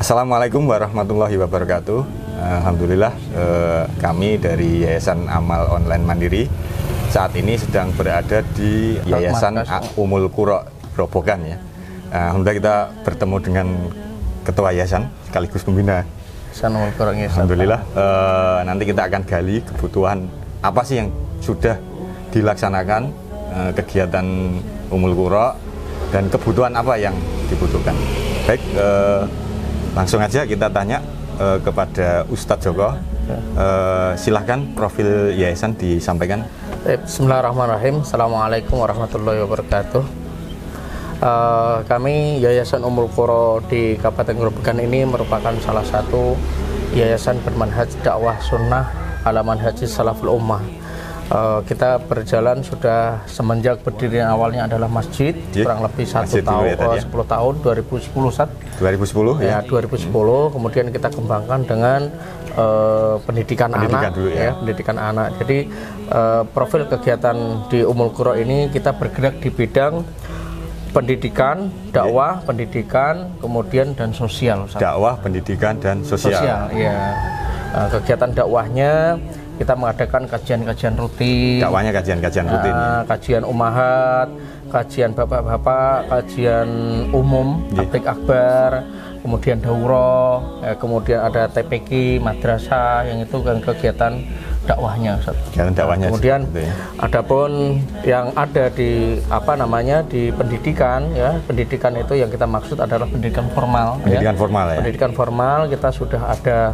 Assalamualaikum warahmatullahi wabarakatuh. Alhamdulillah kami dari Yayasan Amal Online Mandiri saat ini sedang berada di Yayasan Ummul Qura Grobogan ya. Alhamdulillah kita bertemu dengan Ketua Yayasan sekaligus pembina. Alhamdulillah nanti kita akan gali kebutuhan apa sih yang sudah dilaksanakan kegiatan Ummul Qura dan kebutuhan apa yang dibutuhkan. Baik, langsung aja kita tanya kepada Ustadz Joko. Silahkan profil yayasan disampaikan. Bismillahirrahmanirrahim. Assalamualaikum warahmatullahi wabarakatuh. Kami Yayasan Ummul Qura di Kabupaten Grobogan ini merupakan salah satu yayasan bermanhaj dakwah sunnah ala manhaj salaful ummah. Kita berjalan sudah semenjak berdirinya awalnya adalah masjid, kurang lebih 10 tahun, 2010 ya. 2010, kemudian kita kembangkan dengan pendidikan anak dulu, ya. Pendidikan anak. Jadi profil kegiatan di Ummul Qura ini kita bergerak di bidang pendidikan, dakwah, pendidikan, kemudian dan sosial. Dakwah, pendidikan dan sosial. Ya. Kegiatan dakwahnya kita mengadakan kajian-kajian rutin. Dakwahnya kajian-kajian rutin. Kajian umahat, kajian bapak-bapak, kajian umum, tablik akbar, kemudian daurah, kemudian ada TPQ, madrasah, yang itu kan kegiatan dakwahnya. Kemudian adapun yang ada di di pendidikan ya, pendidikan itu yang kita maksud adalah pendidikan formal. Pendidikan formal ya. Pendidikan formal kita sudah ada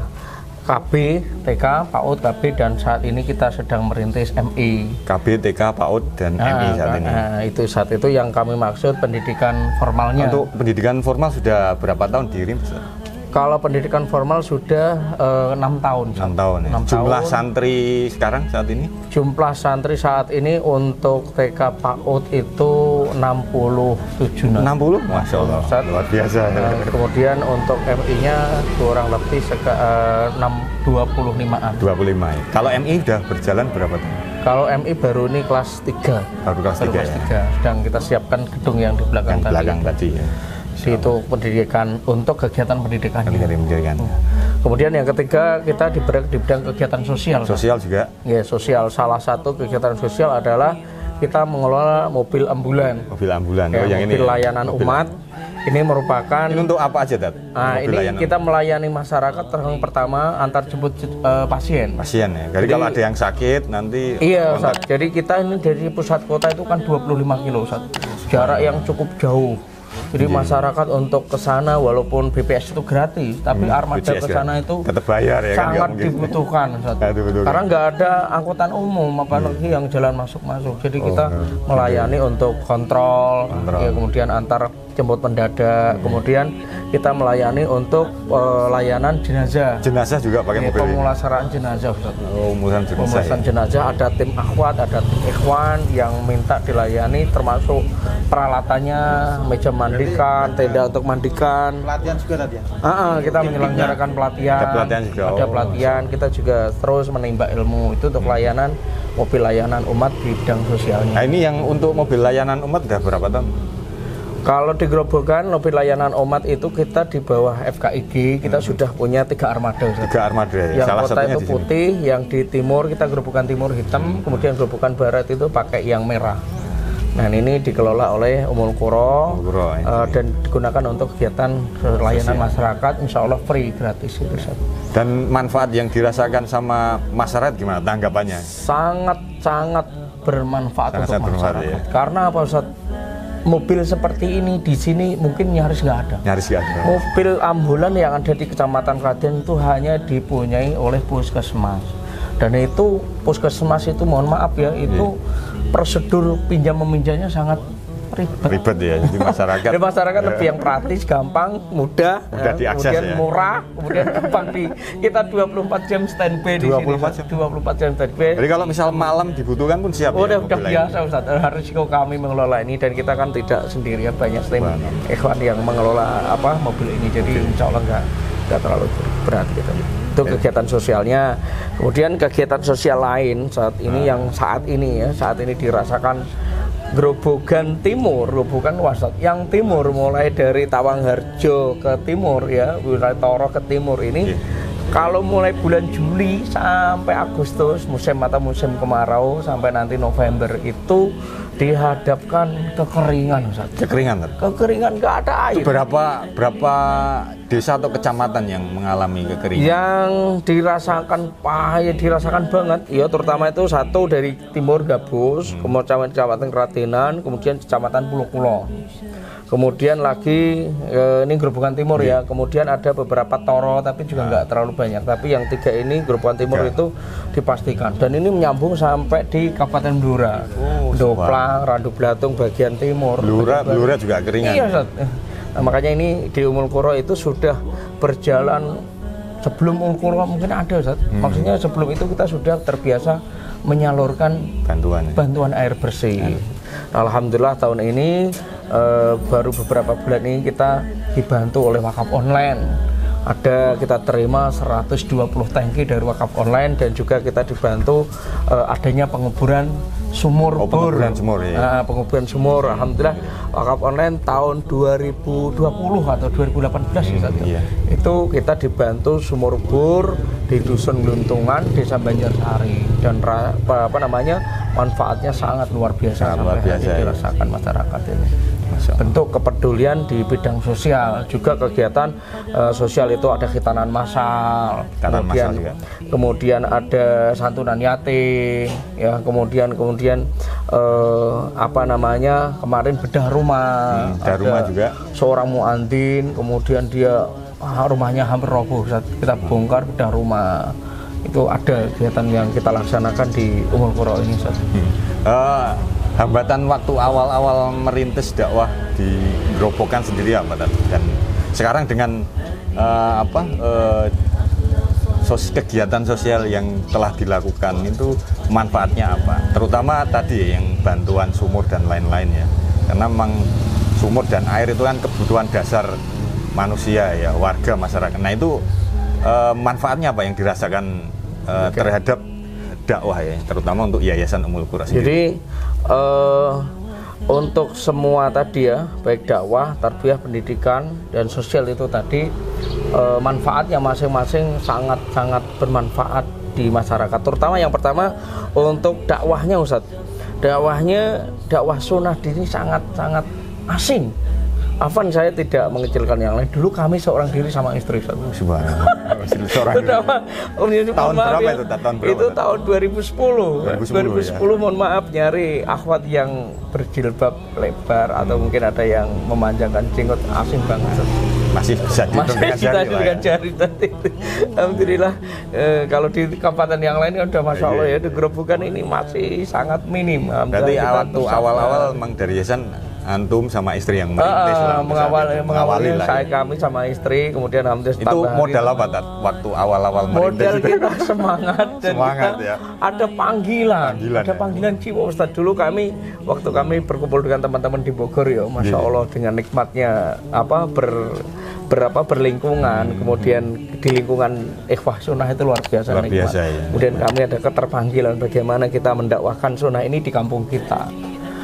KB, TK, PAUD, KB, dan saat ini kita sedang merintis MI. KB, TK, PAUD, dan MI saat ini. Saat itu yang kami maksud pendidikan formalnya. Untuk pendidikan formal sudah berapa tahun dikirim? Kalau pendidikan formal sudah 6 tahun. 6 tahun ya. Jumlah santri sekarang saat ini? Jumlah santri saat ini untuk TK PAUD itu 67. 60? Masya Allah, luar biasa. Kemudian untuk MI-nya kurang lebih 25-an. 25 ya. Kalau MI sudah berjalan berapa tahun? Kalau MI baru ini kelas 3. Baru kelas 3 ya? Sedang kita siapkan gedung yang di belakang tadi ya. Itu pendidikan untuk kegiatan pendidikan. Kemudian yang ketiga kita di bidang kegiatan sosial. Sosial juga? Ya, sosial. Salah satu kegiatan sosial adalah kita mengelola mobil ambulan. Mobil ambulan. Yang mobil layanan umat. Ini merupakan. Ini untuk apa aja, Dad? Ini kita melayani masyarakat yang pertama antar jemput pasien. Pasien ya. Jadi kalau ada yang sakit nanti. Iya, Ustaz. Jadi kita ini dari pusat kota itu kan 25 kilo, Ustaz. Jarak yang cukup jauh. Jadi masyarakat untuk ke sana walaupun BPS itu gratis, tapi armada ke sana itu tetap bayar ya, sangat dibutuhkan. Karena nggak ada angkutan umum apalagi yang jalan masuk-masuk. Jadi kita melayani untuk kontrol. Ya, kemudian antar jemput mendadak, kemudian kita melayani untuk layanan jenazah. Jenazah juga pakai mobil. Pemulasaraan jenazah. Pemulasaran jenazah ada tim akhwat, ada tim ikhwan yang minta dilayani, termasuk peralatannya, meja mandikan, tenda untuk mandikan. Pelatihan juga tadi ya? Kita menyelenggarakan pelatihan. Ada pelatihan juga. Ada pelatihan. Kita juga terus menimba ilmu itu untuk layanan mobil layanan umat di bidang sosialnya. Nah, ini yang untuk mobil layanan umat udah berapa tahun? Kalau di Grobogan mobil layanan umat itu kita di bawah FKIG kita sudah punya 3 armada. 3 armada ya. Yang salah kota itu putih, yang di timur kita Grobogan Timur hitam, kemudian Grobogan Barat itu pakai yang merah. Nah, ini dikelola oleh Ummul Qura dan digunakan untuk kegiatan layanan masyarakat, insya Allah free, gratis itu. Dan manfaat yang dirasakan sama masyarakat gimana tanggapannya? Sangat bermanfaat untuk masyarakat. Ya. Karena apa, Ustaz? Mobil seperti ini di sini mungkin nyaris nggak ada. Mobil ambulan yang ada di Kecamatan Klaten itu hanya dipunyai oleh puskesmas. Dan itu puskesmas itu mohon maaf ya, itu prosedur pinjam meminjamnya sangat ribet ya. Jadi masyarakat. Jadi masyarakat lebih yang praktis, gampang, mudah diakses, kemudian murah, kemudian gampang kita 24 jam standby di sini. 24 jam standby. Jadi kalau misal malam dibutuhkan pun siap. Udah biasa, Ustaz. Risiko kami mengelola ini dan kita kan tidak sendirian, banyak tim ikhwan yang mengelola mobil ini. Jadi insya Allah nggak terlalu berat gitu. Itu kegiatan sosialnya. Kemudian kegiatan sosial lain saat ini yang saat ini dirasakan Grobogan Timur, Grobogan Wasat yang timur mulai dari Tawangharjo ke timur ya, wilayah Toro ke timur ini. Kalau mulai bulan Juli sampai Agustus musim kemarau sampai nanti November itu dihadapkan kekeringan, Ustaz. Kekeringan, nggak ada air. Itu berapa desa atau kecamatan yang mengalami kekeringan? Yang dirasakan banget ya, terutama itu satu dari timur Gabus, kemudian Kecamatan Keratenan, kemudian Kecamatan Pulau Kulon. Kemudian lagi ini Grobogan Timur ya. Kemudian ada beberapa Toro tapi juga nggak terlalu banyak. Tapi yang 3 ini Grobogan Timur itu dipastikan. Dan ini menyambung sampai di Kabupaten Blora, Doplang, Randu Blatung bagian timur. Blora juga keringan. Iya, Ustaz. Nah, makanya ini di Umul Qura itu sudah berjalan sebelum Umul Qura mungkin ada, Ustaz. Maksudnya sebelum itu kita sudah terbiasa menyalurkan bantuan air bersih. Alhamdulillah tahun ini baru beberapa bulan ini kita dibantu oleh wakaf online. Kita terima 120 tangki dari wakaf online dan juga kita dibantu adanya penguburan sumur bor. Penguburan sumur. Alhamdulillah wakaf online tahun 2020 atau 2018 itu kita dibantu sumur bor di Dusun Gluntungan, Desa Banjarsari, dan manfaatnya sangat luar biasa dirasakan masyarakat ini. Bentuk kepedulian di bidang sosial, juga kegiatan sosial itu ada khitanan massal, kemudian ada santunan yatim, ya kemudian kemarin bedah rumah, juga seorang muadzin, kemudian dia rumahnya hampir roboh, kita bongkar bedah rumah. Itu ada kegiatan yang kita laksanakan di Umul Qura ini, Ustaz. Hambatan waktu awal-awal merintis dakwah di Grobogan sendiri apa, dan sekarang dengan kegiatan sosial yang telah dilakukan itu manfaatnya apa? Terutama tadi yang bantuan sumur dan lain-lain ya, karena memang sumur dan air itu kan kebutuhan dasar manusia ya, warga masyarakat. Nah itu manfaatnya apa yang dirasakan terhadap dakwah ya, terutama untuk Yayasan Umul Qura sendiri? Jadi untuk semua tadi ya, baik dakwah, tarbiyah, pendidikan, dan sosial itu tadi manfaatnya masing-masing sangat bermanfaat di masyarakat. Terutama yang pertama untuk dakwahnya, Ustaz. Dakwah sunnah ini sangat asing. Afan, saya tidak mengecilkan yang lain. Dulu kami seorang diri sama istri. Tahun berapa itu? Itu tahun 2010. 2010 mohon maaf, nyari akhwat yang berjilbab lebar atau mungkin ada yang memanjangkan jenggot, asing banget. Masih bisa dengan jari tadi. Alhamdulillah kalau di kabupaten yang lain kan udah masya Allah ya, di Grobogan ini masih sangat minim. Berarti waktu awal-awal memang dari yayasan antum sama istri yang merintis mengawali kami sama istri, kemudian alhamdulillah itu modal apa waktu awal-awal merintis? Modal kita semangat dan ya. Ada panggilan jiwa, Ustaz. Dulu waktu kami berkumpul dengan teman-teman di Bogor ya, masya Allah dengan nikmatnya berlingkungan, kemudian di lingkungan ikhwah sunnah itu luar biasa nikmat. Ya. Kemudian kami ada keterpanggilan bagaimana kita mendakwahkan sunnah ini di kampung kita.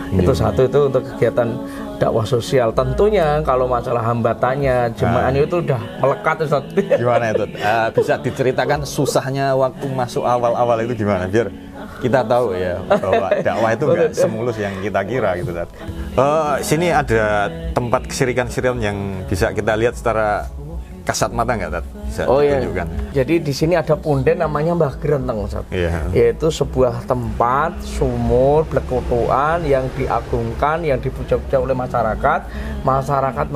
Itu satu, itu untuk kegiatan dakwah sosial. Tentunya kalau masalah hambatannya jemaahnya itu udah melekat, Ustaz. Gimana itu? Bisa diceritakan susahnya waktu masuk awal-awal itu gimana, biar kita tahu ya bahwa dakwah itu nggak semulus yang kita kira gitu, Ustaz. Sini ada tempat kesirikan-sirikan yang bisa kita lihat secara kasat mata nggak, Tat? Bisa ditunjukkan? Jadi di sini ada punden namanya Mbah Grenteng, Ustaz. Yaitu sebuah tempat sumur blekutuan yang diagungkan, yang dipuja-puja oleh masyarakat. Masyarakat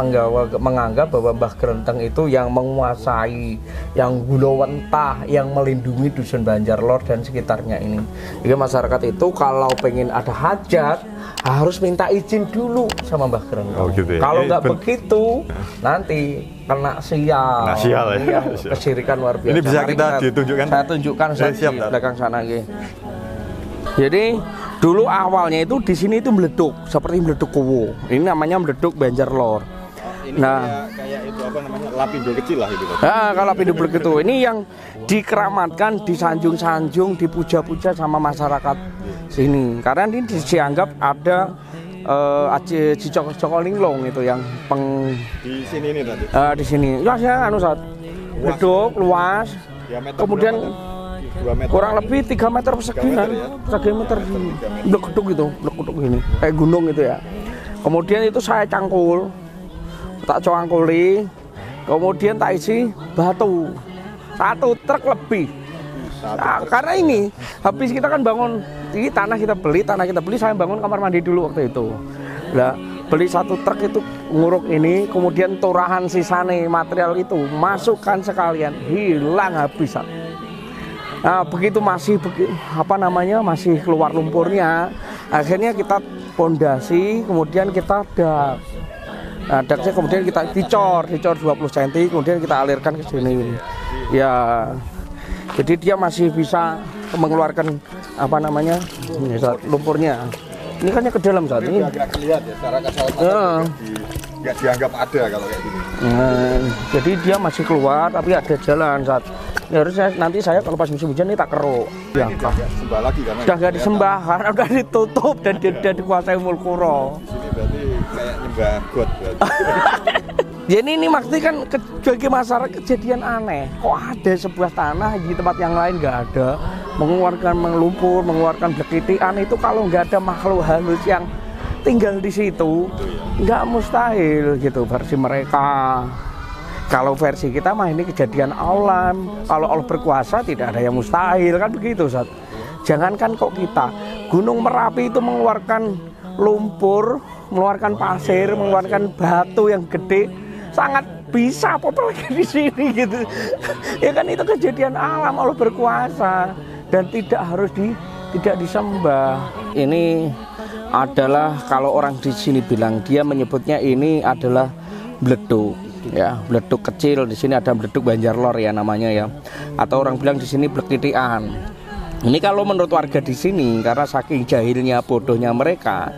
menganggap bahwa Mbah Grenteng itu yang menguasai, yang gulawentah, yang melindungi Dusun Banjarlor dan sekitarnya ini. Jadi masyarakat itu kalau pengen ada hajat harus minta izin dulu sama Mbah Grenteng. Gitu ya? Kalau nggak begitu nanti kena sial ya. Kesirikan luar biasa. Ini bisa kita ditunjukkan? Saya tunjukkan di belakang sana. Jadi dulu awalnya itu di sini itu meleduk, seperti meleduk Kuwu. Ini namanya meleduk Banjarlor. Kayak itu apa namanya, lapindo kecil lah itu. Kalau lapindo begitu, ini yang dikeramatkan, disanjung-sanjung, dipuja-puja sama masyarakat sini. Karena ini dianggap ada Aji Joko Linglung itu yang di sini ini tadi. Di sini. Luasnya Sat. Beduk luas. Kemudian kurang lebih 3 meter persegi kan. 3 meter blok-blok gitu, blok-blok gini. Kayak gunung gitu ya. Kemudian itu saya cangkul. Tak cangkuli. Kemudian tak isi batu. 1 truk lebih. Nah, karena ini habis kita kan bangun ini tanah kita beli, saya bangun kamar mandi dulu waktu itu. Nah, beli 1 truk itu nguruk ini, kemudian turahan sisane material itu masukkan sekalian, hilang habis. Nah, begitu masih masih keluar lumpurnya, akhirnya kita pondasi, kemudian kita dak. Nah, daknya kemudian kita dicor 20 cm, kemudian kita alirkan ke sini. Ya, jadi dia masih bisa mengeluarkan lumpurnya. Ini kan ke dalam saat ini. Agak kelihatan ya, secara kasar nggak dianggap ada kalau kayak gini. Jadi dia masih keluar, tapi ada jalan saat. Ya harusnya nanti saya kalau pas musim hujan ini tak keruk. Ya, sembah lagi karena udah nggak disembah, karena udah ditutup dan dikuasai Mulkuro. Sini berarti kayak nyembah god. Jadi ini maksudnya kan bagi masyarakat kejadian aneh. Kok ada sebuah tanah di tempat yang lain nggak ada, mengeluarkan lumpur, mengeluarkan blekitian itu kalau nggak ada makhluk halus yang tinggal di situ, nggak mustahil gitu versi mereka. Kalau versi kita mah ini kejadian alam. Kalau Allah berkuasa tidak ada yang mustahil kan begitu, Sat. Jangankan kok kita, Gunung Merapi itu mengeluarkan lumpur, mengeluarkan pasir, mengeluarkan batu yang gede. Sangat bisa apalagi di sini gitu. Ya kan itu kejadian alam, Allah berkuasa dan tidak disembah. Ini adalah kalau orang di sini bilang, dia menyebutnya ini adalah bleduk. Ya, bleduk kecil. Di sini ada bleduk Banjarlor ya namanya ya. Atau orang bilang di sini blekitian. Ini kalau menurut warga di sini, karena saking jahilnya bodohnya mereka,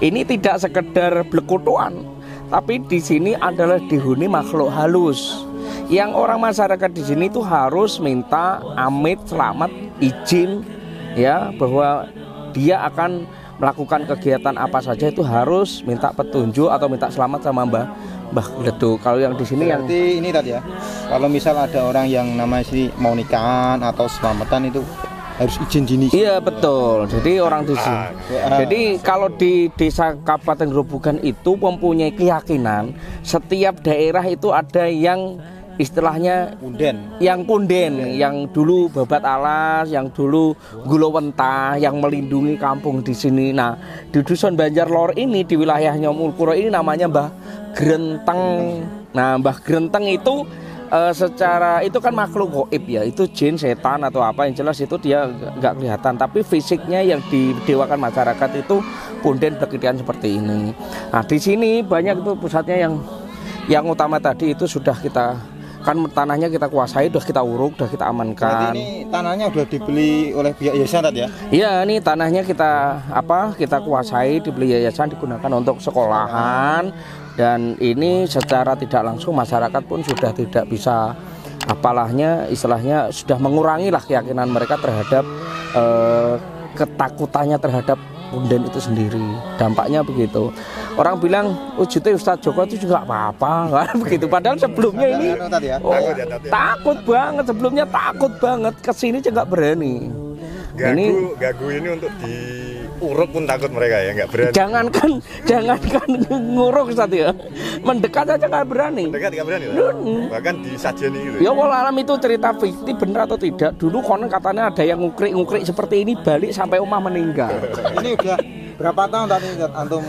ini tidak sekedar blekutuan. Tapi di sini adalah dihuni makhluk halus. Yang orang masyarakat di sini itu harus minta amit, selamat, izin ya bahwa dia akan melakukan kegiatan apa saja itu harus minta petunjuk atau minta selamat sama Mbah Bleduk. Kalau yang di sini berarti ini tadi ya. Kalau misal ada orang yang namanya sih mau nikahan atau selamatan itu harus izin dini. Iya betul. Jadi orang di sini. Jadi kalau di desa Kabupaten Grobogan itu mempunyai keyakinan setiap daerah itu ada yang istilahnya punden, yang dulu babat alas, yang dulu gulowentah, yang melindungi kampung di sini. Nah, di dusun Banjarlor ini di wilayahnya Mulkuro ini namanya Mbah Grenteng. Nah, Mbah Grenteng itu secara itu kan makhluk gaib ya, itu jin, setan atau apa yang jelas itu dia nggak kelihatan, tapi fisiknya yang didewakan masyarakat itu punden blekitian seperti ini. Nah di sini banyak itu pusatnya yang utama tadi itu sudah kita kan tanahnya kita kuasai, sudah kita uruk, sudah kita amankan. Berarti ini tanahnya sudah dibeli oleh pihak yayasan tadi ya? Iya, ini tanahnya kita kuasai, dibeli yayasan, digunakan untuk sekolahan. Dan ini secara tidak langsung masyarakat pun sudah tidak bisa istilahnya sudah mengurangi lah keyakinan mereka terhadap ketakutannya terhadap punden itu sendiri. Dampaknya begitu. Orang bilang wujudnya Ustadz Joko itu juga apa-apa begitu. Padahal sebelumnya ini takut banget, sebelumnya takut banget, kesini juga nggak berani. Gagu ini untuk diuruk pun takut mereka ya, nggak berani. Jangankan nguruk Ustaz ya, mendekat aja nggak berani. Mendekat nggak berani, bahkan disajeni gitu. Ya walau alam itu cerita fiktif benar atau tidak. Dulu konon katanya ada yang ngukrik seperti ini balik sampai omah meninggal. Ini udah berapa tahun tadi antum?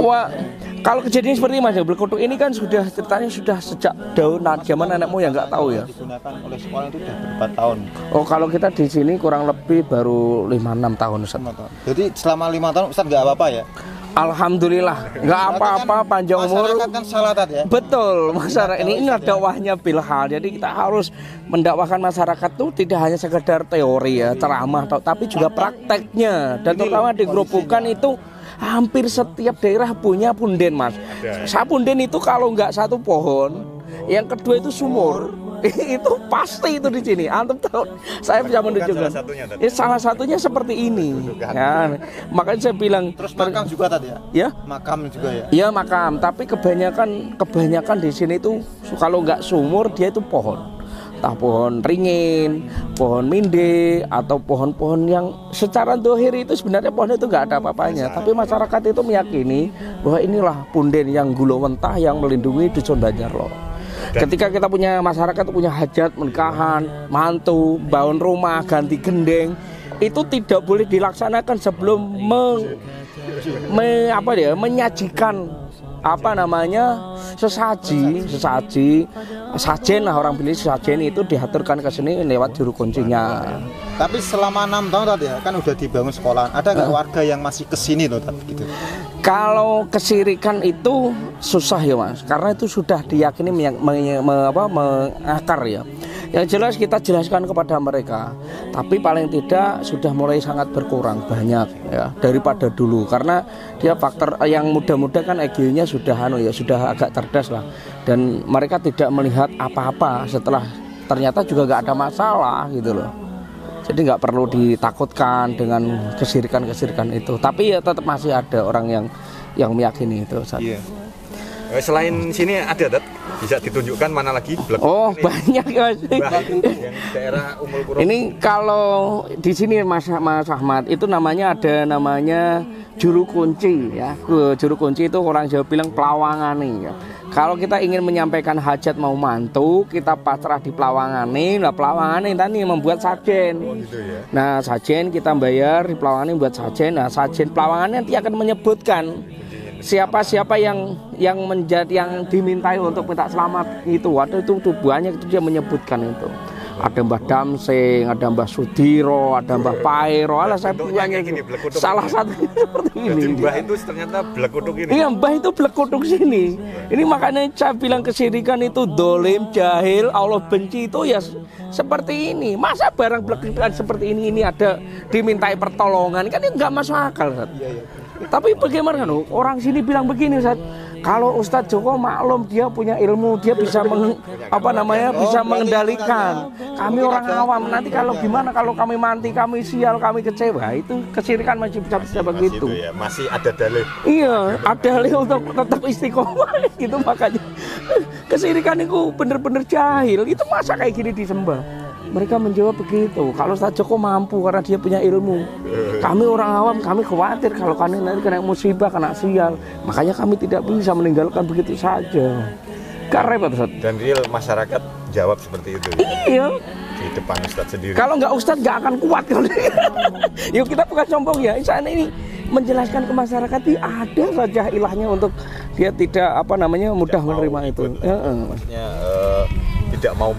Wah, kalau kejadian seperti Mas Blekutuk ini kan ceritanya sudah sejak zaman nenek moyang, nggak tahu ya. Digunakan oleh sekolah itu sudah berapa tahun? Oh, kalau kita di sini kurang lebih baru 5-6 tahun Ustaz. Jadi selama 5 tahun Ustaz nggak apa-apa ya? Alhamdulillah, nggak apa-apa, panjang umur. Masyarakat kan salah tadi ya? Betul, masyarakat ini dakwahnya bilhal. Jadi kita harus mendakwahkan masyarakat tuh tidak hanya sekedar teori ya, ceramah, tapi juga prakteknya. Dan terutama di Grobogan itu hampir setiap daerah punya punden Mas. Punden itu kalau nggak satu pohon, yang kedua itu sumur. itu pasti itu di sini. Antum tahu, saya bisa menunjukkan. Salah satunya seperti ini. Ya, makanya saya bilang. Terus makam juga tadi ya? Ya. Makam juga ya? Iya makam, tapi kebanyakan di sini itu kalau nggak sumur dia itu pohon. Entah pohon ringin, pohon minde, atau pohon-pohon yang secara dohir itu sebenarnya pohon itu nggak ada apa-apanya. Tapi masyarakat itu meyakini bahwa inilah punden yang gulawentah yang melindungi dusun Banjarlo. Ketika kita punya masyarakat punya hajat, nikahan, mantu, bangun rumah, ganti gendeng, itu tidak boleh dilaksanakan sebelum menyajikan sajen lah, orang bilang sajen itu diaturkan ke sini lewat juru kuncinya. Tapi selama 6 tahun tadi ya kan udah dibangun sekolahan, ada nggak warga yang masih kesini tuh gitu? Kalau kesirikan itu susah ya Mas, karena itu sudah diyakini mengakar ya. Yang jelas kita jelaskan kepada mereka, tapi paling tidak sudah mulai sangat berkurang banyak ya daripada dulu, karena dia faktor yang muda-muda kan EG-nya sudah sudah agak cerdas lah, dan mereka tidak melihat apa-apa setelah ternyata juga nggak ada masalah gitu loh. Jadi nggak perlu ditakutkan dengan kesirikan itu, tapi ya tetap masih ada orang yang meyakini itu. Iya. Selain sini ada bisa ditunjukkan mana lagi? Oh ini banyak ya Mas. Yang daerah Umul Qura. Ini kalau di sini Mas Ahmad itu namanya juru kunci ya. Juru kunci itu orang Jawa bilang pelawangane ya. Kalau kita ingin menyampaikan hajat mau mantu, kita pasrah di pelawangane. Nah pelawangane tadi membuat sajen. Oh, gitu ya. Nah sajen kita bayar di pelawangane buat sajen. Nah sajen pelawangane nanti akan menyebutkan siapa yang dimintai untuk minta selamat itu. Ada itu tubuhannya itu dia menyebutkan itu. Ada Mbah Damsing, ada Mbah Sudiro, ada Mbah Pairo. Alah saya buahnya itu. Salah satu seperti ini. Mbah itu ternyata blekutuk ini. Iya, Mbah itu blekutuk sini. Ini makanya saya bilang kesirikan itu dolim, jahil, Allah benci itu ya seperti ini. Masa barang blekutukan seperti ini ada dimintai pertolongan, kan nggak masuk akal. Tapi bagaimana orang sini bilang begini, Ustaz, kalau Ustadz Joko maklum dia punya ilmu, dia bisa bisa mengendalikan. Kami orang awam, nanti kalau gimana kalau kami mati, kami sial, kami kecewa, itu kesirikan masih bisa begitu. Ya, masih ada dalih. Iya, ada dalih untuk tetap istiqomah gitu, makanya kesirikan itu bener-bener jahil. Itu masa kayak gini disembah? Mereka menjawab begitu. Kalau Ustadz Joko mampu karena dia punya ilmu. Kami orang awam, kami khawatir kalau kami nanti kena musibah, kena sial. Makanya kami tidak bisa meninggalkan begitu saja. Gak repot Ustadz. Dan real masyarakat jawab seperti itu. Iya. Di depan Ustadz sendiri. Kalau nggak Ustadz nggak akan kuat. Yuk kita bukan sombong ya. Insya ini menjelaskan ke masyarakat ada saja ilahnya untuk dia tidak mudah menerima itu. Maksudnya tidak mau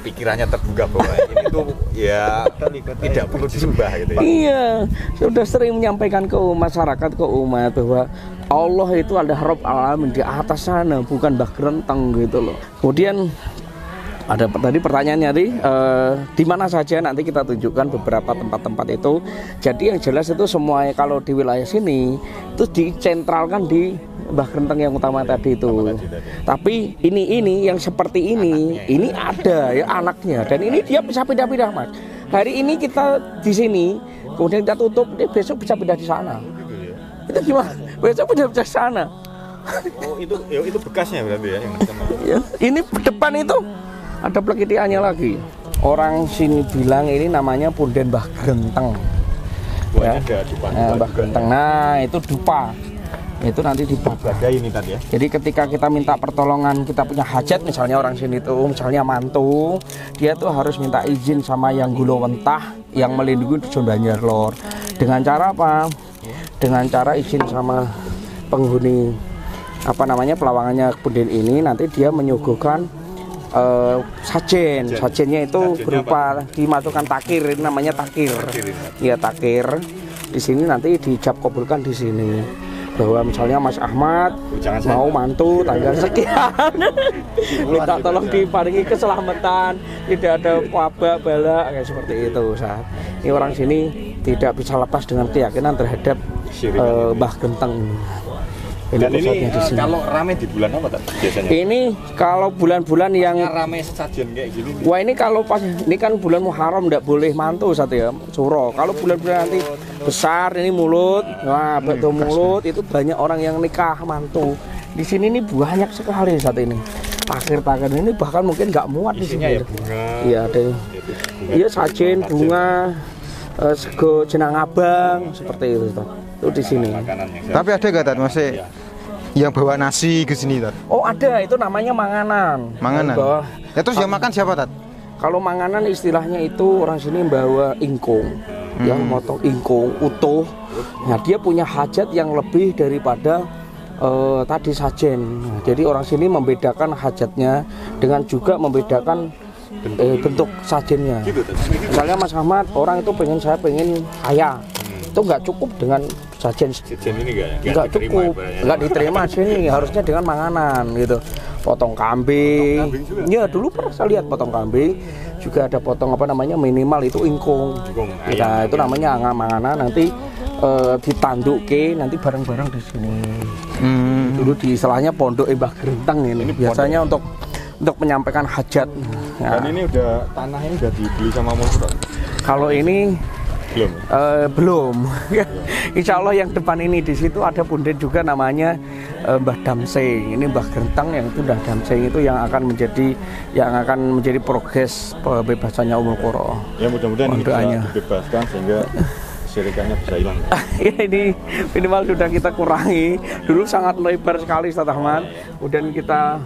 pikirannya terbuka bahwa ini tuh ya tidak perlu disembah gitu ya. Iya, sudah sering menyampaikan ke masyarakat, ke umat bahwa Allah itu ada Rabb alamin di atas sana, bukan Mbah Grenteng gitu loh. Kemudian ada tadi pertanyaannya di mana saja, nanti kita tunjukkan beberapa tempat-tempat itu. Jadi yang jelas itu semua kalau di wilayah sini itu dicentralkan di Mbah Grenteng yang utama tadi itu. Tapi ini yang seperti ini ada ya anaknya, dan ini dia bisa pindah-pindah Mas. Hari ini kita di sini, kemudian kita tutup, dia besok bisa pindah di sana. Itu gimana? Besok pindah di sana. Oh itu bekasnya berarti ya yang ya, ini depan itu ada plekitiannya lagi. Orang sini bilang ini namanya punden Mbah Grenteng. Ya. Mbah Grenteng. Nah itu dupa. Itu nanti dibadai ini tadi ya. Jadi ketika kita minta pertolongan, kita punya hajat, misalnya orang sini tuh, misalnya mantu, dia tuh harus minta izin sama yang gulawentah yang melindungi dusun Banjarlor. Dengan cara apa? Dengan cara izin sama penghuni pelawangannya punden ini, nanti dia menyuguhkan sajen. Sajennya itu berupa dimasukkan takir, ini namanya takir. Iya takir. Di sini nanti dijab kabulkan di sini. Bahwa misalnya Mas Ahmad mau mantu tanggal sekian, minta tolong diparingi keselamatan, tidak ada wabah bala kayak seperti itu. Ini orang sini tidak bisa lepas dengan keyakinan terhadap Mbah Grenteng. Dan ini kalau rame di bulan apa tak biasanya? Ini kalau bulan-bulan yang rame sesajen kayak gini. Wah ini kalau pas ini kan bulan Muharram nggak boleh mantu satu ya, suro. Kalau bulan-bulan nanti besar ini mulut, wah betul mulut itu banyak orang yang nikah mantu. Di sini ini banyak sekali saat ini. Takir-takir ini bahkan mungkin nggak muat di sini. Ya bunga. Iya ada. Iya sajen bunga, sego jenang abang seperti itu. Itu di sini. Tapi ada nggak Tat masih yang bawa nasi ke sini Tat? Oh ada, itu namanya manganan. Manganan. Ya terus yang makan siapa Tat? Kalau manganan istilahnya itu orang sini bawa ingkung, ya motong ingkung utuh. Nah dia punya hajat yang lebih daripada tadi sajen. Nah, jadi orang sini membedakan hajatnya dengan juga membedakan bentuk sajennya. Misalnya Mas Ahmad, orang itu saya pengen kaya, itu nggak cukup dengan sajen ini nggak cukup, nggak diterima sini, harusnya dengan manganan gitu. Potong kambing, ya dulu pernah saya lihat potong kambing, juga ada potong apa namanya minimal itu ingkung. Nah itu namanya manganan, nanti ditanduke nanti bareng-bareng di sini. Dulu di istilahnya pondok Mbah Gerenteng ini biasanya untuk menyampaikan hajat. Dan ini udah tanah ini udah dibeli sama Mulkuro? Kalau ini belum. Belum. Insya Allah yang depan ini di situ ada punden juga namanya Mbah Damseng. Ini Mbah Gerenteng yang itu Mbah Damseng itu yang akan menjadi progres pembebasannya Mulkuro. Ya mudah-mudahan bisa dibebaskan sehingga syirikannya bisa hilang. Ya ini minimal sudah kita kurangi. Dulu sangat lebar sekali Ustaz Ahmad. Kemudian kita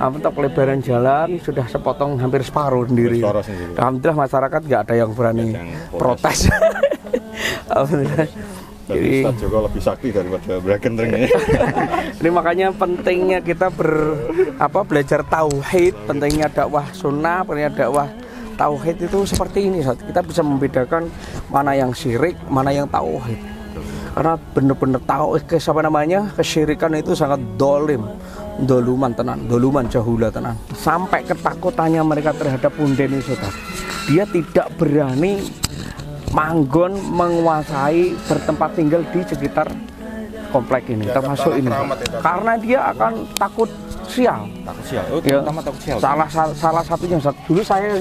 untuk pelebaran jalan sudah sepotong hampir separuh sendiri. Alhamdulillah masyarakat nggak ada yang berani protes. Alhamdulillah. Jadi Ustaz Joko lebih sakti daripada Mbah Gerenteng. Ini makanya pentingnya kita belajar tauhid, pentingnya dakwah sunnah, pentingnya dakwah tauhid itu seperti ini. Kita bisa membedakan mana yang syirik, mana yang tauhid. Karena benar-benar tauhid kesyirikan itu sangat dolim. Doluman tenan, doluman jahula tenan. Sampai ketakutannya mereka terhadap punden ini Saudara. Dia tidak berani manggon menguasai bertempat tinggal di sekitar komplek ini, termasuk ini. Karena dia akan takut sial. Takut sial. Oh, ya, takut sial. Salah satunya dulu saya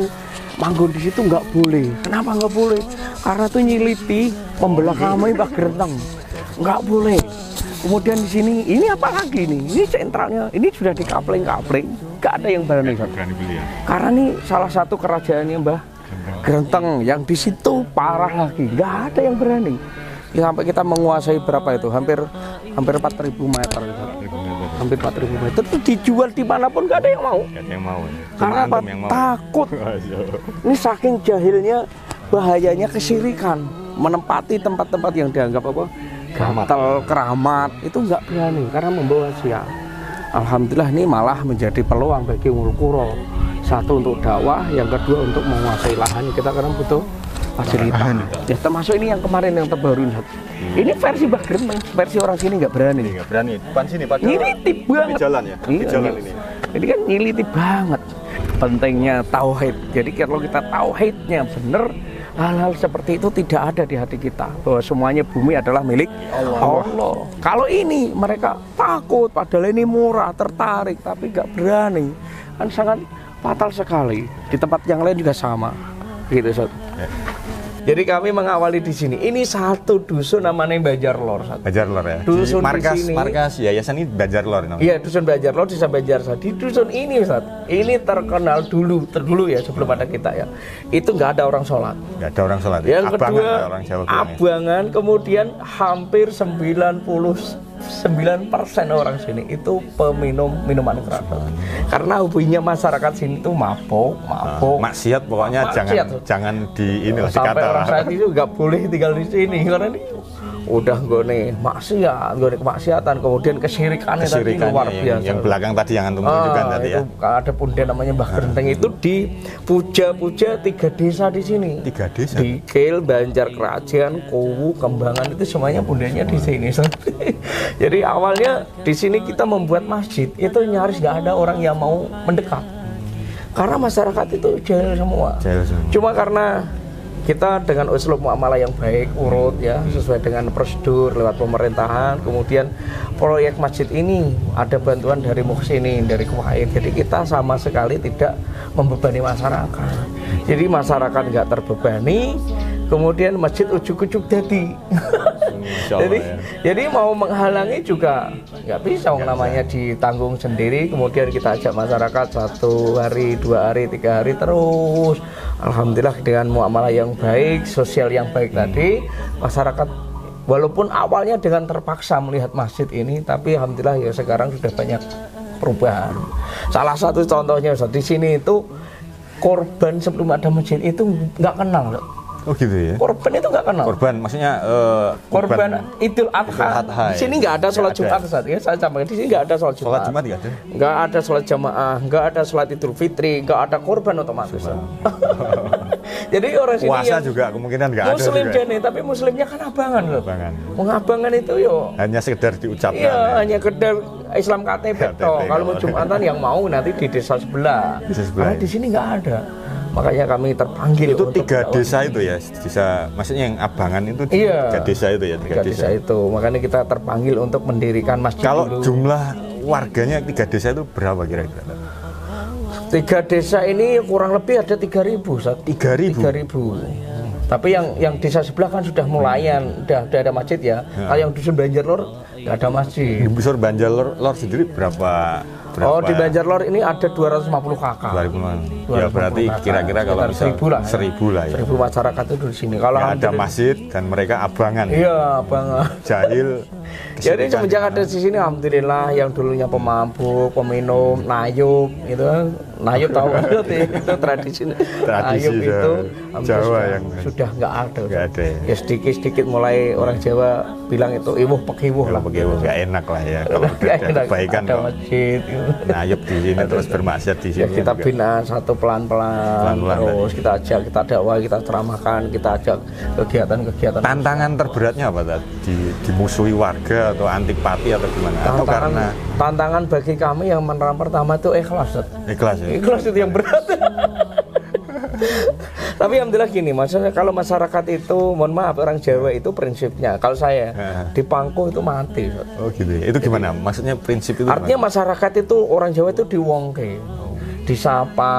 manggon di situ nggak boleh. Kenapa nggak boleh? Karena itu nyiliti pembelah kami Mbah Gerenteng. Nggak boleh. Kemudian di sini, ini apa lagi nih? Ini sentralnya, ini sudah dikapling-kapling, nggak ada yang berani. Karena ini salah satu kerajaannya Mbah Gerenteng yang di situ parah lagi, nggak ada yang berani. Sampai kita menguasai berapa itu? Hampir 4.000 meter. Hampir 4.000 meter itu dijual dimanapun nggak ada yang mau. Nggak ada yang mau. Karena apa? Takut. Ini saking jahilnya, bahayanya kesyirikan, menempati tempat-tempat yang dianggap apa? Gatal, keramat, itu nggak berani karena membawa sial. Alhamdulillah ini malah menjadi peluang bagi Mulkuro. Satu untuk dakwah, yang kedua untuk menguasai lahan. Kita kadang butuh fasilitas. Ya termasuk ini yang kemarin yang terbaru. Ini versi Mbah Gerenteng, versi orang sini nggak berani. Nggak berani. Depan sini Pak. Nyiliti banget. Jalan ya. Jalan ini. Ini kan nyiliti banget. Pentingnya tauhid. Jadi kalau kita tauhidnya bener, hal-hal seperti itu tidak ada di hati kita, bahwa semuanya bumi adalah milik Allah. Kalau ini mereka takut, padahal ini murah, tertarik, tapi nggak berani, kan sangat fatal sekali. Di tempat yang lain juga sama, gitu Sob. Jadi kami mengawali di sini. Ini satu dusun namanya Banjarlor. Banjarlor ya. Dusun markas, di sini. Markas yayasan ini Banjarlor. Iya, dusun Banjarlor di Banjarsa. Di dusun ini Ustaz, ini terkenal dulu ya sebelum ada kita ya. Itu nggak ada orang sholat. Nggak ada orang sholat. Yang abangan, kedua, orang Jawa abangan. Kemudian hampir 99% orang sini itu peminum minuman keras. Karena hobinya masyarakat sini itu mabuk. Maksiat pokoknya jangan di inilah dikata. Orang saya itu nggak boleh tinggal di sini karena ini udah gone maksiat, gone kemaksiatan, kemudian kesyirikannya tadi luar biasa. Yang belakang tadi yang antum tunjukkan tadi ya. Ada punden namanya Mbah Gerenteng itu dipuja-puja 3 desa di sini. 3 desa. Dikil, Banjar Kerajaan, Kowu, Kembangan itu semuanya pundennya di sini. Jadi awalnya di sini kita membuat masjid itu nyaris nggak ada orang yang mau mendekat. Karena masyarakat itu jahil semua. Cuma karena kita dengan uslub muamalah yang baik, urut ya, sesuai dengan prosedur lewat pemerintahan. Kemudian proyek masjid ini ada bantuan dari Muhsinin, dari Kuwait. Jadi kita sama sekali tidak membebani masyarakat. Jadi masyarakat nggak terbebani. Kemudian masjid ujuk-ujuk jadi. Jadi mau menghalangi juga nggak bisa, namanya ditanggung sendiri. Kemudian kita ajak masyarakat 1 hari, 2 hari, 3 hari terus. Alhamdulillah dengan muamalah yang baik, sosial yang baik tadi, masyarakat walaupun awalnya dengan terpaksa melihat masjid ini, tapi alhamdulillah ya sekarang sudah banyak perubahan. Salah satu contohnya Ustaz, di sini itu korban sebelum ada masjid itu nggak kenal. Oh gitu ya. Korban itu nggak kenal. Korban maksudnya korban Idul Adha. Di sini nggak ada sholat Jumat Ustaz ya. Saya sampaikan di sini nggak ada sholat Jumat. Sholat Jumat nggak ada. Nggak ada sholat jamaah, nggak ada sholat Idul Fitri, nggak ada korban otomatis. Jadi orang sini puasa juga kemungkinan nggak ada. Muslim juga. Jani, tapi Muslimnya kan abangan loh. Abangan. Mengabangan itu yo. Hanya sekedar diucapkan. Iya, ya. hanya sekedar Islam KTP toh. Kalau mau Jumatan yang mau nanti di desa sebelah. Karena di sini nggak ada. Makanya kami terpanggil itu 3 desa itu ya, desa maksudnya yang abangan itu 3 desa itu ya, 3 desa itu. Makanya kita terpanggil untuk mendirikan masjid. Kalau dulu. Jumlah warganya 3 desa itu berapa kira-kira? 3 desa ini kurang lebih ada 3.000. 3.000. Tapi yang desa sebelah kan sudah mulayan, udah ada masjid ya. Kalau yang dusun Banjarlor nggak ada masjid. Di Dusun Banjarlor sendiri berapa? Oh, di Banjarlor ini ada 250 kakak. 250. Ya berarti kira-kira kalau misal 1.000 lah ya. 1.000 masyarakat itu di sini. Kalau ada masjid dan mereka abangan. Iya, abangan. Jahil. Jadi semenjak ada di sini alhamdulillah, yang dulunya pemabuk, peminum, nayub itu nayub tahu kan itu tradisi nayub itu Jawa yang sudah nggak ada. Nggak ada ya sedikit mau orang Jawa bilang itu iwuh pekiwuh lah. Pekiwuh nggak enak lah ya kalau udah ada kebaikan ada masjid. Nayub di sini terus bermaksiat di sini. Ya, kita bina satu pelan-pelan terus kita ajak, kita dakwah, kita ceramahkan, kita ajak kegiatan-kegiatan. Tantangan terberatnya apa tadi? Dimusuhi warga atau antipati atau gimana? Atau karena tantangan bagi kami yang pertama itu ikhlas. Ikhlas ya. Ikhlas itu yang berat. Tapi alhamdulillah gini, maksudnya kalau masyarakat itu, mohon maaf orang Jawa itu prinsipnya, kalau saya di pangku itu mati. Oh gitu ya. Itu gimana? Maksudnya prinsip itu artinya gimana? Masyarakat itu orang Jawa itu diwongke, disapa,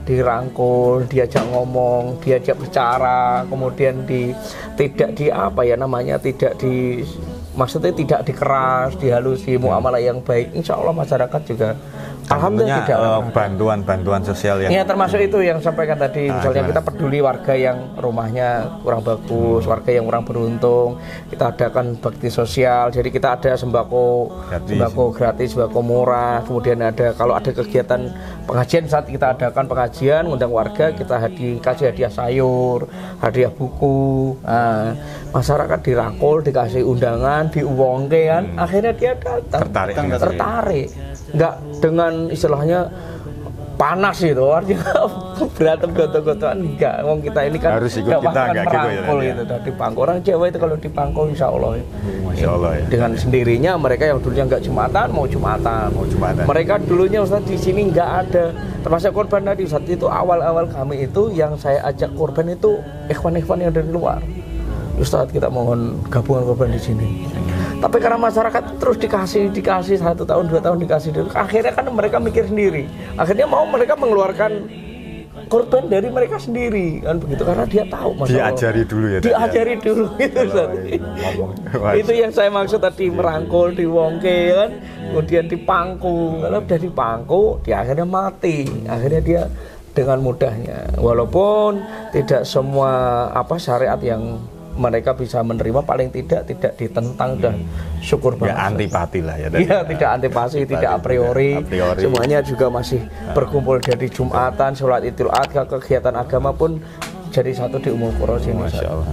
dirangkul, diajak ngomong, diajak bicara, kemudian maksudnya tidak dikeras, dihalusi, muamalah yang baik. Insya Allah masyarakat juga alhamdulillah tidak bantuan sosial yang ya termasuk itu yang sampaikan tadi, misalnya kita peduli warga yang rumahnya kurang bagus, warga yang kurang beruntung, kita adakan bakti sosial. Jadi kita ada sembako gratis, sembako murah. Kemudian kalau ada kegiatan pengajian, saat kita adakan pengajian, undang warga, kita kasih hadiah sayur, hadiah buku. Nah, masyarakat dirangkul, dikasih undangan, diuangke kan, akhirnya dia datang, tertarik. Nggak dengan istilahnya panas itu, artinya berantem goto-gotoan, enggak. Wong kita ini kan harus ikut kita enggak gitu ya. Itu tadi pangku orang Jawa itu kalau di pangku insya Allah ya. Masya Allah ya. Dengan sendirinya mereka yang dulunya enggak Jumatan mau Jumatan. Mereka dulunya Ustaz di sini enggak ada. Termasuk korban tadi Ustaz itu awal-awal kami itu yang saya ajak korban itu ikhwan-ikhwan yang dari luar. Ustaz kita mohon gabungan korban di sini. Tapi karena masyarakat terus dikasih 1 tahun 2 tahun dikasih dulu, akhirnya kan mereka mikir sendiri. Akhirnya mereka mengeluarkan korban dari mereka sendiri kan begitu, karena dia tahu masalah. Diajari dulu ya. Diajari dulu gitu Ustaz. Itu yang saya maksud tadi, merangkul, diwongke kan, kemudian dipangku. Kalau udah dipangku, dia akhirnya mati. Akhirnya dia dengan mudahnya, walaupun tidak semua syariat yang mereka bisa menerima, paling tidak ditentang dan syukur banget. Ya antipati lah ya. Iya, tidak antipati, tidak a priori. Semuanya juga masih berkumpul dari Jumatan, sholat Idul Adha, kegiatan agama pun jadi satu di Ummul Qura sini. Masya Allah.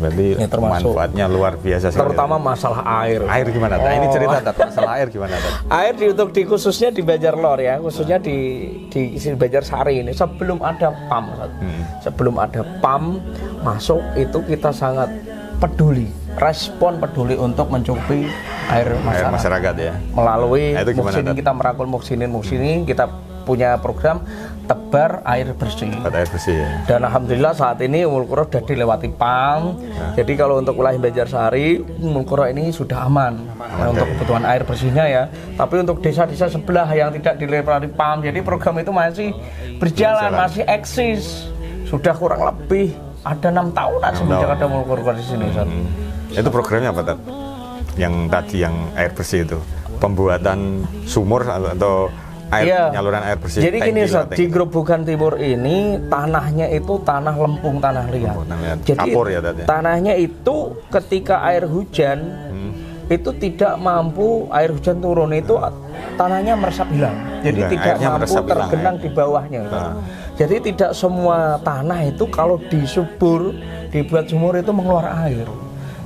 Berarti manfaatnya luar biasa. Terutama masalah air. Air gimana? Ini cerita masalah air gimana? Air khususnya di Banjarlor ya, khususnya di Banjarsari ini sebelum ada PAM. Sebelum ada PAM masuk itu kita sangat respon peduli untuk mencukupi air masyarakat ya. Melalui Muhsinin, kita merangkul Muhsinin, kita punya program tebar air bersih. Tebar air bersih ya. Dan alhamdulillah saat ini Ummul Qura sudah dilewati PAM. Jadi kalau untuk wilayah Banjarsari, Ummul Qura ini sudah aman untuk kebutuhan air bersihnya ya. Tapi untuk desa-desa sebelah yang tidak dilewati PAM, jadi program itu masih berjalan, masih eksis. Sudah kurang lebih ada 6 tahunan semenjak ada Ummul Qura di sini. Itu programnya apa, Tat? Yang tadi yang air bersih itu, pembuatan sumur atau nyaluran air bersih. Jadi gini, di Grobogan Timur ini tanahnya itu tanah lempung, tanah liat. Jadi kapur ya, Tat, ya? Tanahnya itu ketika air hujan itu tidak mampu, air hujan turun itu tanahnya meresap hilang. Jadi tidak mampu tergenang di bawahnya. Jadi tidak semua tanah itu kalau disubur, dibuat sumur itu mengeluarkan air.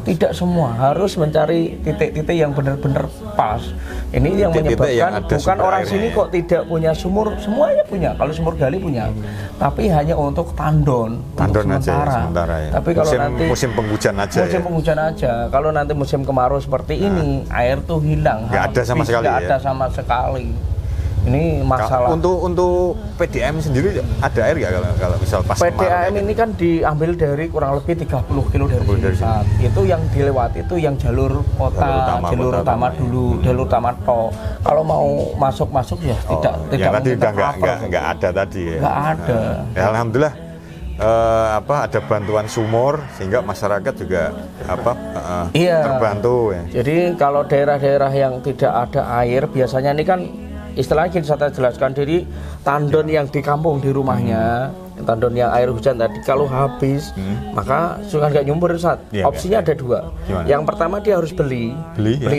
Tidak semua, harus mencari titik-titik yang benar-benar pas. Ini yang menyebabkan bukan orang sini kok tidak punya sumur, semuanya punya. Kalau sumur gali punya, tapi hanya untuk tandon sementara. Ya. Tapi kalau nanti musim penghujan aja. Penghujan aja. Kalau nanti musim kemarau seperti ini, air tuh hilang. Nggak ada sama sekali. Nggak ada sama sekali. Ini masalah. Untuk PDAM sendiri ada air nggak kalau misal pas PDAM ini kan diambil dari kurang lebih 30 kilo dari pusat. Itu yang dilewati itu yang jalur kota, jalur utama dulu, jalur utama toh. Kalau mau masuk ya tidak tadi udah nggak ada tadi ya. Nggak ada. Ya, alhamdulillah ada bantuan sumur sehingga masyarakat juga terbantu ya. Jadi kalau daerah-daerah yang tidak ada air biasanya ini kan istilahnya saya jelaskan, jadi tandon yang di kampung di rumahnya, tandon yang air hujan tadi kalau habis maka suka nggak nyumbur saat opsinya ada 2. Gimana? Yang pertama dia harus beli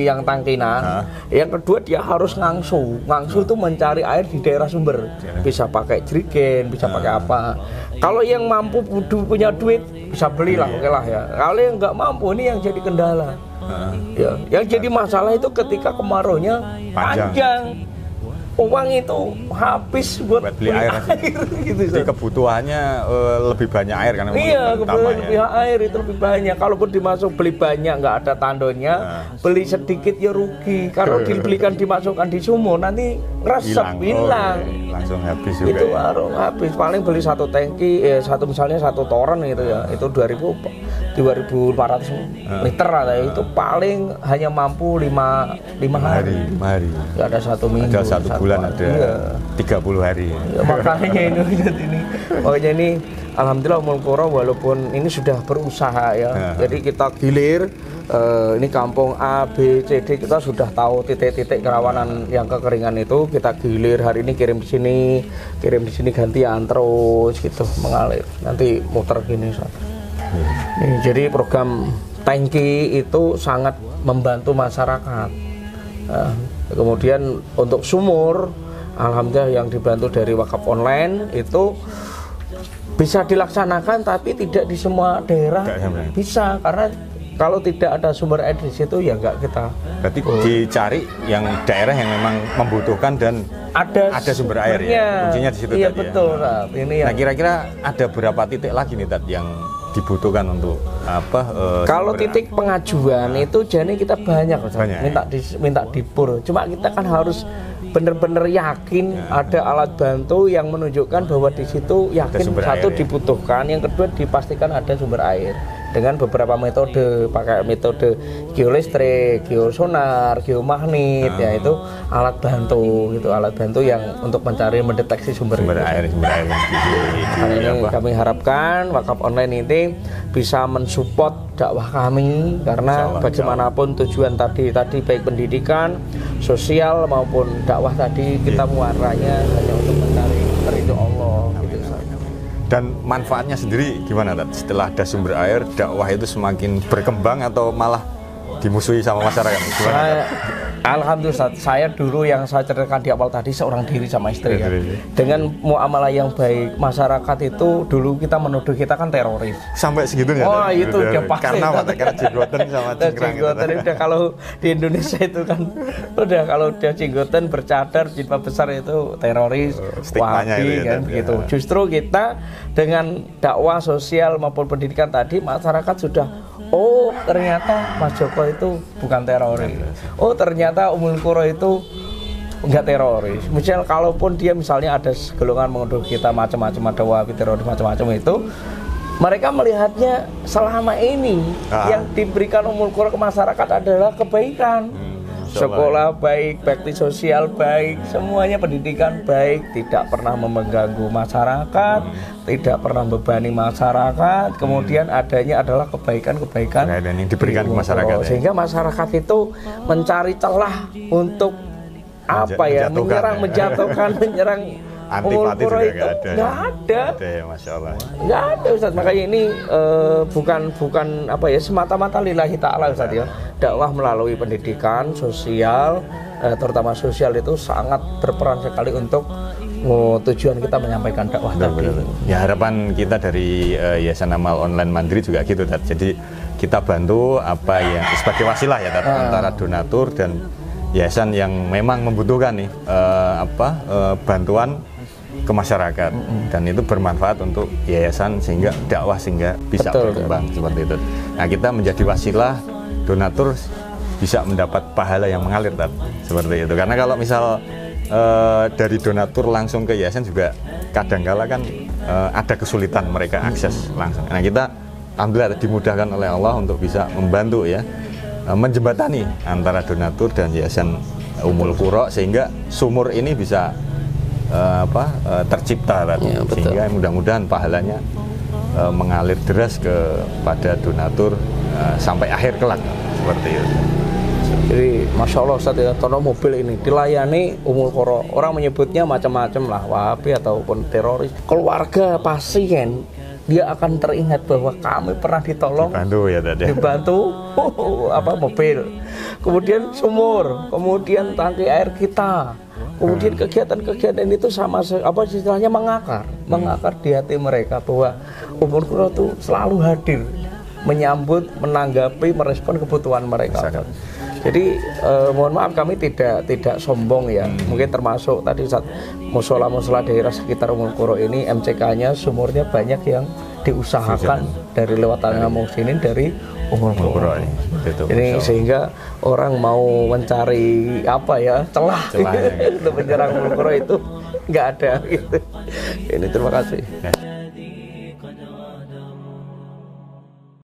yang tangkinan. Yang kedua dia harus ngangsu itu mencari air di daerah sumber, bisa pakai jerigen, bisa pakai apa. Kalau yang mampu punya duit bisa belilah, oke lah ya. Kalau yang nggak mampu ini yang jadi kendala. Ya, yang jadi masalah itu ketika kemaraunya panjang. Uang itu habis buat beli air gitu. Jadi kebutuhannya lebih banyak air kan? Iya, lebih air itu lebih banyak. Kalaupun dimasuk beli banyak nggak ada tandonnya, beli sedikit ya rugi. Kalau dibelikan dimasukkan di sumur nanti resep hilang. Langsung habis juga. Itu baru habis. Paling beli 1 tangki, misalnya 1 toren gitu ya. Itu 2.400 liter lah. Itu paling hanya mampu 5 hari. Nggak ada 1 minggu. Ada 1 bulan ada 30 hari. Ya, makanya ini. Makanya ini alhamdulillah Ummul Qura walaupun ini sudah berusaha ya. Jadi kita gilir ini kampung A, B, C, D kita sudah tahu titik-titik kerawanan yang kekeringan itu, kita gilir hari ini kirim di sini gantian terus gitu mengalir. Nanti muter gini. Nih, jadi program tangki itu sangat membantu masyarakat. Kemudian untuk sumur, alhamdulillah yang dibantu dari wakaf online itu bisa dilaksanakan, tapi tidak di semua daerah bisa, karena kalau tidak ada sumber air di situ ya nggak kita. Berarti dicari yang daerah yang memang membutuhkan dan ada sumber air ya. Kuncinya di situ. Iya betul. Nah kira-kira ada berapa titik lagi nih Tat yang dibutuhkan untuk kalau titik pengajuan itu jadi kita banyak minta dipur. Cuma kita kan harus benar-benar yakin ada alat bantu yang menunjukkan bahwa di situ yakin satu dibutuhkan, yang kedua dipastikan ada sumber air dengan beberapa metode, pakai metode geolistrik, geosonar, geomagnet, ya itu alat bantu yang untuk mencari mendeteksi sumber air. Ini kami harapkan wakaf online ini bisa mensupport dakwah kami, karena bagaimanapun tujuan tadi baik pendidikan, sosial maupun dakwah tadi kita muaranya hanya untuk mencari ridho Allah gitu. Dan manfaatnya sendiri gimana Tat? Setelah ada sumber air, dakwah itu semakin berkembang atau malah dimusuhi sama masyarakat? Alhamdulillah, saya dulu yang saya ceritakan di awal tadi seorang diri sama istri ya. Dengan muamalah yang baik, masyarakat itu dulu kita menuduh kita kan teroris. Sampai segitunya? Oh itu udah pasti. Karena jenggoten sama cingkrang. Jenggoten udah, kalau di Indonesia itu kan udah, kalau udah jenggoten bercadar jilbab besar itu teroris, wahabi kan begitu. Justru kita dengan dakwah sosial maupun pendidikan tadi, masyarakat sudah ternyata Mas Joko itu bukan teroris. Ternyata Ummul Qura itu enggak teroris. Misal kalaupun dia misalnya ada golongan menuduh kita macam-macam, ada wahabi teroris macam-macam itu, mereka melihatnya selama ini yang diberikan Ummul Qura ke masyarakat adalah kebaikan. Sekolah baik, bakti sosial baik, semuanya pendidikan baik, tidak pernah mengganggu masyarakat, tidak pernah membebani masyarakat, kemudian adanya adalah kebaikan-kebaikan dan yang diberikan ke masyarakat. Sehingga masyarakat itu mencari celah untuk apa ya, menyerang, menjatuhkan, menyerang Ummul Qura itu nggak ada. Ya, Masya Allah. Nggak ada Ustaz. Makanya ini bukan apa ya, semata-mata lillahi ta'ala Ustaz ya. Dakwah melalui pendidikan sosial, terutama sosial itu sangat berperan sekali untuk tujuan kita menyampaikan dakwah tadi. Ya, harapan kita dari Yayasan Amal Online Mandiri juga gitu Tat. Jadi kita bantu apa yang sebagai wasilah ya Tat, antara donatur dan yayasan yang memang membutuhkan nih bantuan ke masyarakat, dan itu bermanfaat untuk yayasan sehingga dakwah sehingga bisa berkembang seperti itu. Nah, kita menjadi wasilah, donatur bisa mendapat pahala yang mengalir seperti itu. Karena kalau misal dari donatur langsung ke yayasan juga kadangkala kan ada kesulitan mereka akses langsung. Nah, kita alhamdulillah dimudahkan oleh Allah untuk bisa membantu ya, menjembatani antara donatur dan yayasan Ummul Qura sehingga sumur ini bisa tercipta ya, sehingga mudah-mudahan pahalanya mengalir deras kepada donatur sampai akhir kelak seperti itu. Jadi Masya Allah Ustaz ya, contoh mobil ini dilayani Ummul Qura, orang menyebutnya macam-macam lah, wahabi ataupun teroris. Keluarga pasien dia akan teringat bahwa kami pernah ditolong, dibantu mobil, kemudian sumur, kemudian tangki air kita. Kemudian kegiatan-kegiatan itu sama istilahnya mengakar di hati mereka bahwa Ummul Qura itu selalu hadir, menyambut, menanggapi, merespon kebutuhan mereka. Jadi mohon maaf kami tidak sombong ya. Mungkin termasuk tadi Ustaz, musola-musola daerah sekitar Ummul Qura ini MCK-nya sumurnya banyak yang diusahakan dari lewat tangan muhsinin dari Ummul Qura. Ini sehingga orang mau mencari celah untuk menyerang Ummul Qura itu nggak ada gitu. Ini terima kasih.